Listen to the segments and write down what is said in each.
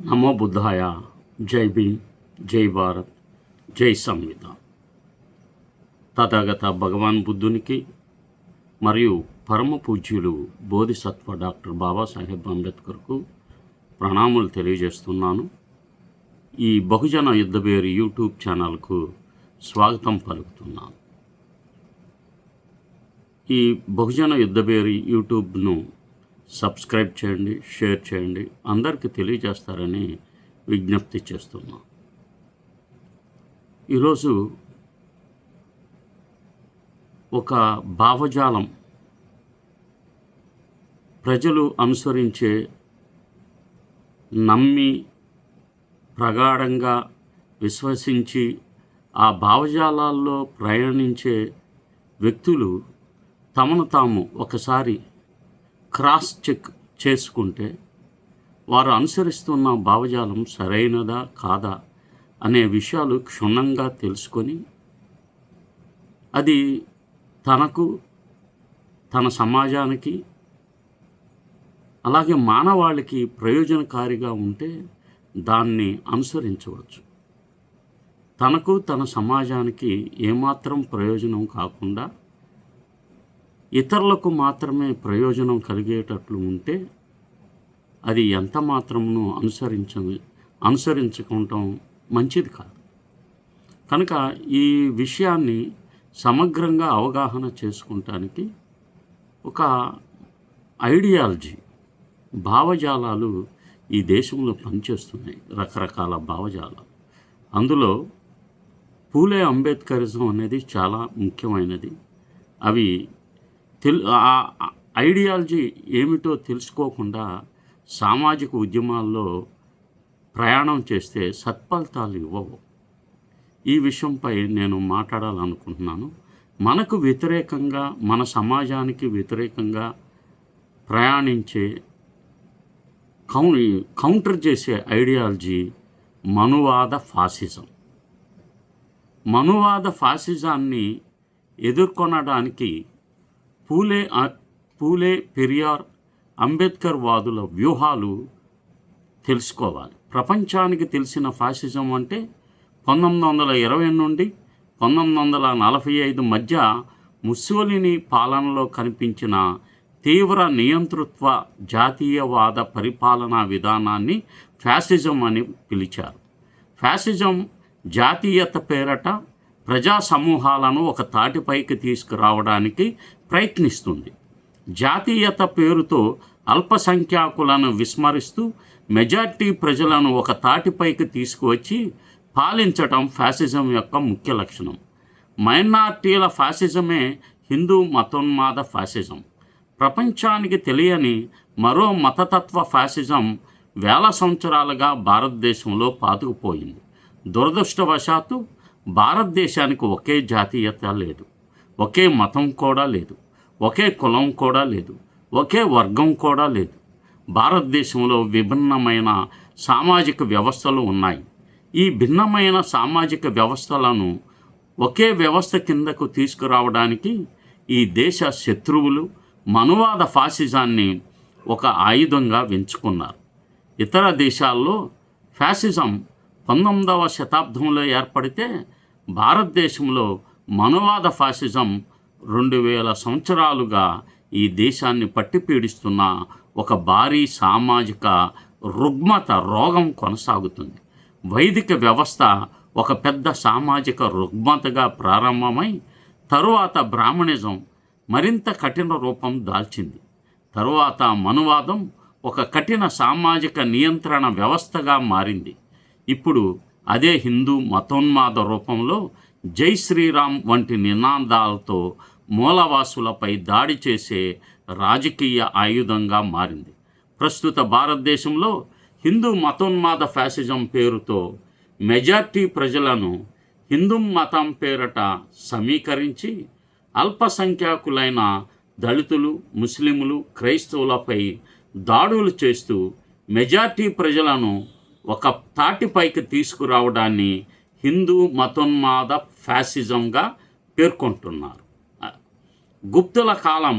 నమో బుద్ధాయ. జై భీమ్, జై భారత్, జై సంవిధాన్. తథాగత భగవాన్ బుద్ధునికి మరియు పరమ పూజ్యులు బోధిసత్వ డాక్టర్ బాబాసాహెబ్ అంబేద్కర్కు ప్రణామాలు తెలియజేస్తున్నాను. ఈ బహుజన యుద్ధబేరి యూట్యూబ్ ఛానల్కు స్వాగతం పలుకుతున్నాను. ఈ బహుజన యుద్ధబేరి యూట్యూబ్ను సబ్స్క్రైబ్ చేయండి, షేర్ చేయండి, అందరికీ తెలియజేస్తారని విజ్ఞప్తి చేస్తున్నాను. ఈరోజు ఒక భావజాలం, ప్రజలు అనుసరించే, నమ్మి ప్రగాఢంగా విశ్వసించి ఆ భావజాలాల్లో ప్రయాణించే వ్యక్తులు తమను తాము ఒకసారి క్రాస్ చెక్ చేసుకుంటే వారు అనుసరిస్తున్న భావజాలం సరైనదా కాదా అనే విషయాలు క్షుణ్ణంగా తెలుసుకొని అది తనకు, తన సమాజానికి, అలాగే మానవాళికి ప్రయోజనకారిగా ఉంటే దాన్ని అనుసరించవచ్చు. తనకు, తన సమాజానికి ఏమాత్రం ప్రయోజనం కాకుండా ఇతరులకు మాత్రమే ప్రయోజనం కలిగేటట్లు ఉంటే అది ఎంత మాత్రమును అనుసరించుకుంటాం మంచిది కాదు. కనుక ఈ విషయాన్ని సమగ్రంగా అవగాహన చేసుకుంటానికి ఒక ఐడియాలజీ, భావజాలాలు ఈ దేశంలో పనిచేస్తున్నాయి. రకరకాల భావజాలాలు. అందులో పూలే అంబేద్కరిజం అనేది చాలా ముఖ్యమైనది. అవి ఆ ఐడియాలజీ ఏమిటో తెలుసుకోకుండా సామాజిక ఉద్యమాల్లో ప్రయాణం చేస్తే సత్ఫలితాలు ఇవ్వవు. ఈ విషయంపై నేను మాట్లాడాలనుకుంటున్నాను. మనకు వ్యతిరేకంగా, మన సమాజానికి వ్యతిరేకంగా ప్రయాణించే, కౌంటర్ చేసే ఐడియాలజీ మనువాద ఫాసిజం. మనువాద ఫాసిజాన్ని ఎదుర్కొనడానికి పూలే, పెరియార్, అంబేద్కర్ వాదుల వ్యూహాలు తెలుసుకోవాలి. ప్రపంచానికి తెలిసిన ఫాసిజం అంటే 1920 నుండి 1945 మధ్య ముస్సోలినీ పాలనలో కనిపించిన తీవ్ర నియంతృత్వ జాతీయవాద పరిపాలనా విధానాన్ని ఫ్యాసిజం అని పిలిచారు. ఫ్యాసిజం జాతీయత పేరట ప్రజా సమూహాలను ఒక తాటిపైకి తీసుకురావడానికి ప్రయత్నిస్తుంది. జాతీయత పేరుతో అల్పసంఖ్యాకులను విస్మరిస్తూ మెజార్టీ ప్రజలను ఒక తాటిపైకి తీసుకువచ్చి పాలించటం ఫ్యాసిజం యొక్క ముఖ్య లక్షణం. మైనార్టీల ఫ్యాసిజమే హిందూ మతోన్మాద ఫ్యాసిజం. ప్రపంచానికి తెలియని మరో మతతత్వ ఫ్యాసిజం వేల సంవత్సరాలుగా భారతదేశంలో పాతుకుపోయింది. దురదృష్టవశాత్తు భారతదేశానికి ఒకే జాతీయత లేదు, ఒకే మతం కూడా లేదు, ఒకే కులం కూడా లేదు, ఒకే వర్గం కూడా లేదు. భారతదేశంలో విభిన్నమైన సామాజిక వ్యవస్థలు ఉన్నాయి. ఈ భిన్నమైన సామాజిక వ్యవస్థలను ఒకే వ్యవస్థ కిందకు తీసుకురావడానికి ఈ దేశ శత్రువులు మనువాద ఫాసిజాన్ని ఒక ఆయుధంగా ఎంచుకున్నారు. ఇతర దేశాల్లో ఫ్యాసిజం 19వ శతాబ్దంలో ఏర్పడితే భారతదేశంలో మనువాద ఫాసిజం 2000 సంవత్సరాలుగా ఈ దేశాన్ని పట్టిపీడిస్తున్న ఒక భారీ సామాజిక రోగం కొనసాగుతుంది. వైదిక వ్యవస్థ ఒక పెద్ద సామాజిక రుగ్మతగా ప్రారంభమై తరువాత బ్రాహ్మణిజం మరింత కఠిన రూపం దాల్చింది. తరువాత మనువాదం ఒక కఠిన సామాజిక నియంత్రణ వ్యవస్థగా మారింది. ఇప్పుడు అదే హిందూ మతోన్మాద రూపంలో జై శ్రీరామ్ వంటి నినాదాలతో మూలవాసులపై దాడి చేసే రాజకీయ ఆయుధంగా మారింది. ప్రస్తుత భారతదేశంలో హిందూ మతోన్మాద ఫ్యాసిజం పేరుతో మెజార్టీ ప్రజలను హిందూ మతం పేరట సమీకరించి అల్పసంఖ్యాకులైన దళితులు, ముస్లింలు, క్రైస్తవులపై దాడులు చేస్తూ మెజార్టీ ప్రజలను ఒక తాటిపైకి తీసుకురావడాన్ని హిందూ మతోన్మాద ఫ్యాసిజంగా పేర్కొంటున్నారు. గుప్తుల కాలం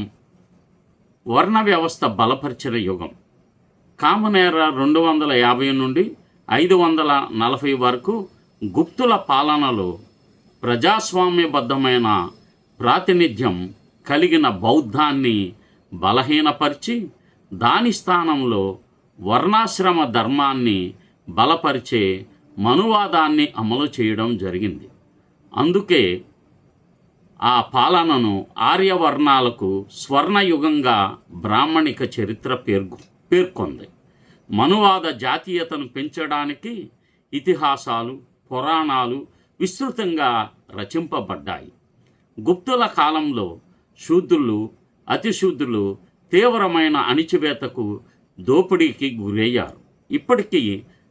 వర్ణ వ్యవస్థ బలపరిచిన యుగం. కామనేర 250 నుండి 540 వరకు గుప్తుల పాలనలో ప్రజాస్వామ్యబద్ధమైన ప్రాతినిధ్యం కలిగిన బౌద్ధాన్ని బలహీనపరిచి దాని స్థానంలో వర్ణాశ్రమ ధర్మాన్ని బలపరిచే మనువాదాన్ని అమలు చేయడం జరిగింది. అందుకే ఆ పాలనను ఆర్యవర్ణాలకు స్వర్ణయుగంగా బ్రాహ్మణిక చరిత్ర పేర్కొంది. మనువాద జాతీయతను పెంచడానికి ఇతిహాసాలు, పురాణాలు విస్తృతంగా రచింపబడ్డాయి. గుప్తుల కాలంలో శూద్రులు, అతిశూద్రులు తీవ్రమైన అణిచివేతకు, దోపిడీకి గురయ్యారు. ఇప్పటికీ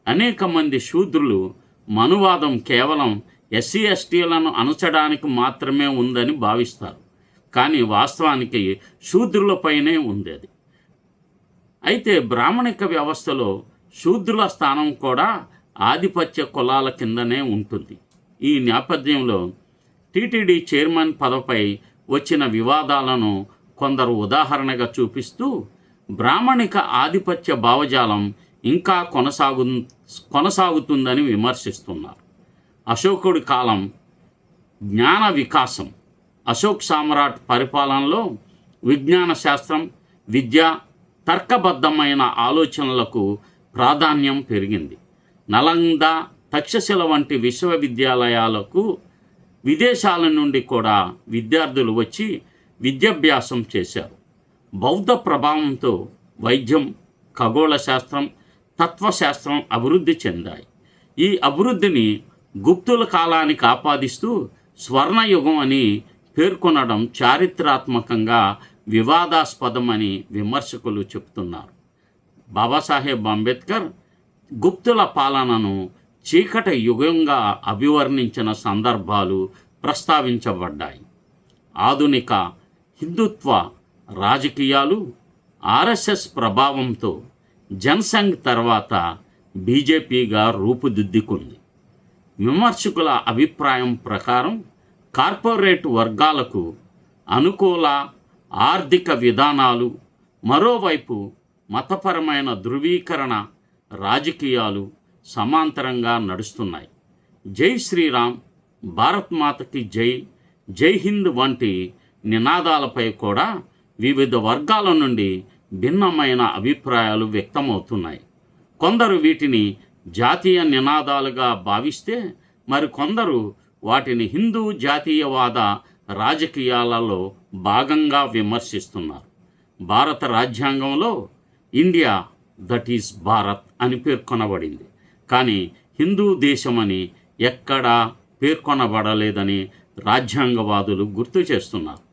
అనేక మంది శూద్రులు మనువాదం కేవలం ఎస్సీ ఎస్టీలను అణచడానికి మాత్రమే ఉందని భావిస్తారు. కానీ వాస్తవానికి శూద్రులపైనే ఉంది అది. అయితే బ్రాహ్మణిక వ్యవస్థలో శూద్రుల స్థానం కూడా ఆధిపత్య కులాల కిందనే ఉంటుంది. ఈ నేపథ్యంలో టీటీడీ చైర్మన్ పదవిపై వచ్చిన వివాదాలను కొందరు ఉదాహరణగా చూపిస్తూ బ్రాహ్మణిక ఆధిపత్య భావజాలం ఇంకా కొనసాగుతుందని విమర్శిస్తున్నారు. అశోకుడి కాలం జ్ఞాన వికాసం. అశోక్ సామ్రాట్ పరిపాలనలో విజ్ఞాన శాస్త్రం, విద్య, తర్కబద్ధమైన ఆలోచనలకు ప్రాధాన్యం పెరిగింది. నలంద, తక్షశిల వంటి విశ్వవిద్యాలయాలకు విదేశాల నుండి కూడా విద్యార్థులు వచ్చి విద్యాభ్యాసం చేశారు. బౌద్ధ ప్రభావంతో వైద్యం, ఖగోళ శాస్త్రం, తత్వశాస్త్రం అభివృద్ధి చెందాయి. ఈ అభివృద్ధిని గుప్తుల కాలానికి ఆపాదిస్తూ స్వర్ణయుగం అని పేర్కొనడం చారిత్రాత్మకంగా వివాదాస్పదమని విమర్శకులు చెబుతున్నారు. బాబాసాహెబ్ అంబేద్కర్ గుప్తుల పాలనను చీకటి యుగంగా అభివర్ణించిన సందర్భాలు ప్రస్తావించబడ్డాయి. ఆధునిక హిందుత్వ రాజకీయాలు ఆర్ఎస్ఎస్ ప్రభావంతో జనసంఘ్ తర్వాత బీజేపీగా రూపుదిద్దుకుంది. విమర్శకుల అభిప్రాయం ప్రకారం కార్పొరేట్ వర్గాలకు అనుకూల ఆర్థిక విధానాలు, మరోవైపు మతపరమైన ధృవీకరణ రాజకీయాలు సమాంతరంగా నడుస్తున్నాయి. జై శ్రీరామ్, భారత్ మాతకి జై, జై హింద్ వంటి నినాదాలపై కూడా వివిధ వర్గాల నుండి భిన్నమైన అభిప్రాయాలు వ్యక్తమవుతున్నాయి. కొందరు వీటిని జాతీయ నినాదాలుగా భావిస్తే మరికొందరు వాటిని హిందూ జాతీయవాద రాజకీయాలలో భాగంగా విమర్శిస్తున్నారు. భారత రాజ్యాంగంలో ఇండియా దట్ ఈస్ భారత్ అని పేర్కొనబడింది. కానీ హిందూ దేశమని ఎక్కడా పేర్కొనబడలేదని రాజ్యాంగవాదులు గుర్తు చేస్తున్నారు.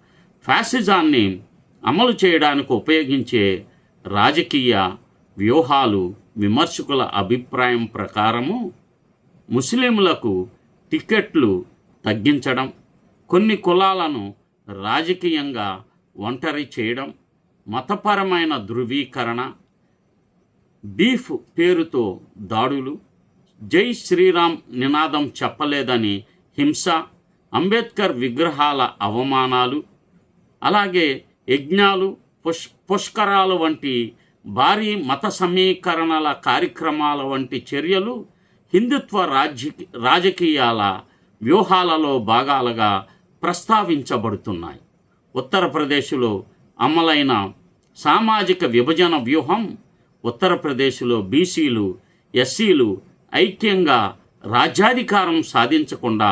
ఫ్యాసిజాన్ని అమలు చేయడానికి ఉపయోగించే రాజకీయ వ్యూహాలు విమర్శకుల అభిప్రాయం ప్రకారము ముస్లింలకు టికెట్లు తగ్గించడం, కొన్ని కులాలను రాజకీయంగా ఒంటరి చేయడం, మతపరమైన ధృవీకరణ, బీఫ్ పేరుతో దాడులు, జై శ్రీరామ్ నినాదం చెప్పలేదని హింస, అంబేద్కర్ విగ్రహాల అవమానాలు, అలాగే యజ్ఞాలు, పుష్కరాలు వంటి భారీ మత సమీకరణల కార్యక్రమాల వంటి చర్యలు హిందుత్వ రాజకీయాల వ్యూహాలలో భాగాలుగా ప్రస్తావించబడుతున్నాయి. ఉత్తరప్రదేశ్లో అమలైన సామాజిక విభజన వ్యూహం ఉత్తరప్రదేశ్లో బీసీలు, ఎస్సీలు ఐక్యంగా రాజ్యాధికారం సాధించకుండా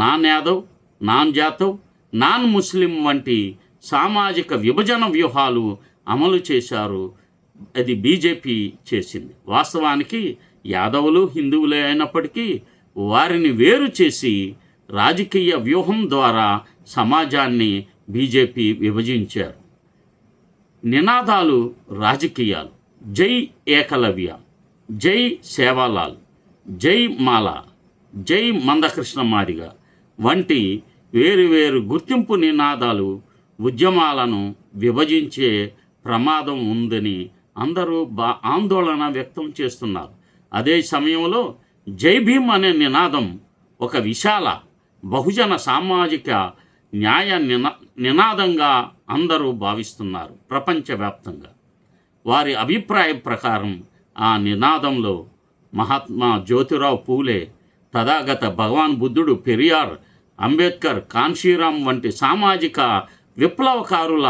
non Yadav, non Jatav, non Muslim వంటి సామాజిక విభజన వ్యూహాలు అమలు చేశారు. అది బీజేపీ చేసింది. వాస్తవానికి యాదవులు హిందువులే అయినప్పటికీ వారిని వేరు చేసి రాజకీయ వ్యూహం ద్వారా సమాజాన్ని బీజేపీ విభజించారు. నినాదాలు రాజకీయాలు. జై ఏకలవ్య, జై సేవాలాల్, జై మాల, జై మందకృష్ణ మాదిగ వంటి వేరువేరు గుర్తింపు నినాదాలు ఉద్యమాలను విభజించే ప్రమాదం ఉందని అందరూ ఆందోళన వ్యక్తం చేస్తున్నారు. అదే సమయంలో జై భీమ్ అనే నినాదం ఒక విశాల బహుజన సామాజిక న్యాయ నినాదంగా అందరూ భావిస్తున్నారు ప్రపంచవ్యాప్తంగా. వారి అభిప్రాయం ప్రకారం ఆ నినాదంలో మహాత్మా జ్యోతిరావు పూలే, తథాగత భగవాన్ బుద్ధుడు, పెరియార్, అంబేద్కర్, కాన్షీరాం వంటి సామాజిక విప్లవకారుల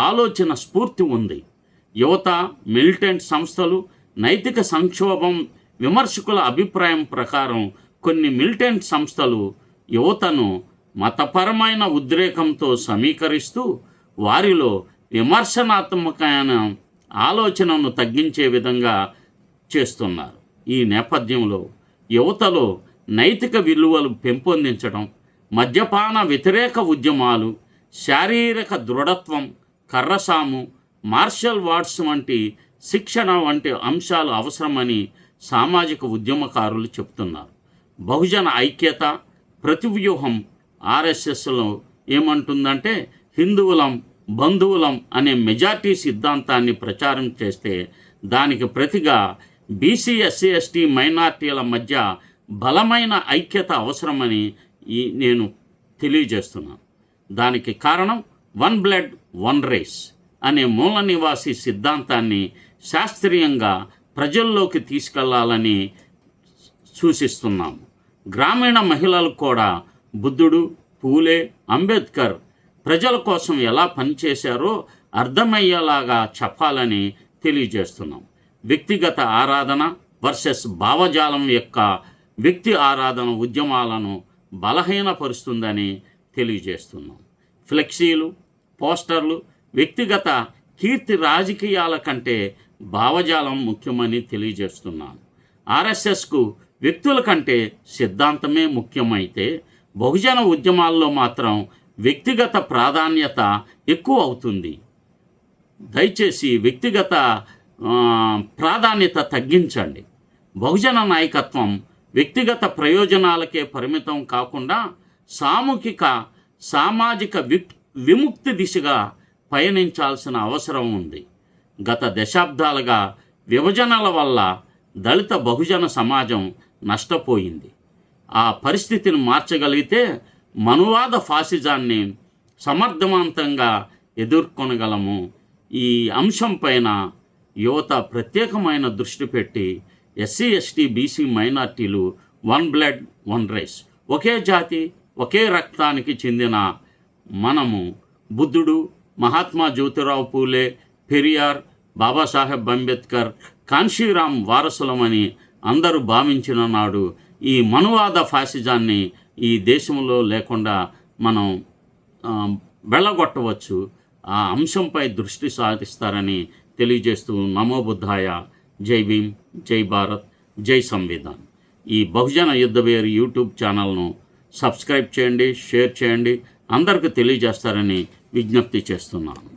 ఆలోచన స్ఫూర్తి ఉంది. యువత, మిలిటెంట్ సంస్థలు, నైతిక సంక్షోభం విమర్శకుల అభిప్రాయం ప్రకారం కొన్ని మిలిటెంట్ సంస్థలు యువతను మతపరమైన ఉద్రేకంతో సమీకరిస్తూ వారిలో విమర్శనాత్మకమైన ఆలోచనను తగ్గించే విధంగా చేస్తున్నారు. ఈ నేపథ్యంలో యువతలో నైతిక విలువలు పెంపొందించడం, మద్యపాన వ్యతిరేక ఉద్యమాలు, శారీరక దృఢత్వం, కర్రసాము, మార్షల్ ఆర్ట్స్ వంటి శిక్షణ వంటి అంశాలు అవసరమని సామాజిక ఉద్యమకారులు చెబుతున్నారు. బహుజన ఐక్యత ప్రతివ్యూహం ఆర్ఎస్ఎస్లో ఏమంటుందంటే, హిందువులం బంధువులం అనే మెజార్టీ సిద్ధాంతాన్ని ప్రచారం చేస్తే దానికి ప్రతిగా బీసీ, ఎస్సీ, ఎస్టీ, మైనార్టీల మధ్య బలమైన ఐక్యత అవసరమని నేను తెలియజేస్తున్నాను. దానికి కారణం వన్ బ్లడ్ వన్ రేస్ అనే మూల నివాసి సిద్ధాంతాన్ని శాస్త్రీయంగా ప్రజల్లోకి తీసుకెళ్లాలని సూచిస్తున్నాము. గ్రామీణ మహిళలు కూడా బుద్ధుడు, పూలే, అంబేద్కర్ ప్రజల కోసం ఎలా పనిచేశారో అర్థమయ్యేలాగా చెప్పాలని తెలియజేస్తున్నాం. వ్యక్తిగత ఆరాధన వర్సెస్ భావజాలం యొక్క వ్యక్తి ఆరాధన ఉద్యమాలను బలహీనపరుస్తుందని తెలియజేస్తున్నాం. ఫ్లెక్సీలు, పోస్టర్లు, వ్యక్తిగత కీర్తి రాజకీయాల కంటే భావజాలం ముఖ్యమని తెలియజేస్తున్నాను. ఆర్ఎస్ఎస్కు వ్యక్తుల కంటే సిద్ధాంతమే ముఖ్యమైతే బహుజన ఉద్యమాల్లో మాత్రం వ్యక్తిగత ప్రాధాన్యత ఎక్కువ అవుతుంది. దయచేసి వ్యక్తిగత ప్రాధాన్యత తగ్గించండి. బహుజన నాయకత్వం వ్యక్తిగత ప్రయోజనాలకే పరిమితం కాకుండా సామాజిక విముక్తి దిశగా పయనించాల్సిన అవసరం ఉంది. గత దశాబ్దాలుగా విభజనల వల్ల దళిత బహుజన సమాజం నష్టపోయింది. ఆ పరిస్థితిని మార్చగలిగితే మనువాద ఫాసిజాన్ని సమర్థవంతంగా ఎదుర్కొనగలము. ఈ అంశంపైన యువత ప్రత్యేకమైన దృష్టి పెట్టి ఎస్సీ, ఎస్టీ, బీసీ, మైనార్టీలు వన్ బ్లడ్ వన్ రేస్, ఒకే జాతి ఒకే రక్తానికి చెందిన మనము బుద్ధుడు, మహాత్మా జ్యోతిరావు పూలే, పెరియార్, బాబాసాహెబ్ అంబేద్కర్, కాన్షీరాం వారసులమని అందరూ భావించిన నాడు ఈ మనువాద ఫాసిజాన్ని ఈ దేశంలో లేకుండా మనం వెళ్ళగొట్టవచ్చు. ఆ అంశంపై దృష్టి సాధిస్తారని తెలియజేస్తూ నమో బుద్ధాయ, జై భీమ్, జై భారత్, జై సంవిధాన్. ఈ బహుజన యుద్ధవేరు యూట్యూబ్ ఛానల్ను సబ్స్క్రైబ్ చేయండి, షేర్ చేయండి, అందరికీ తెలియజేస్తారని విజ్ఞప్తి చేస్తున్నాను.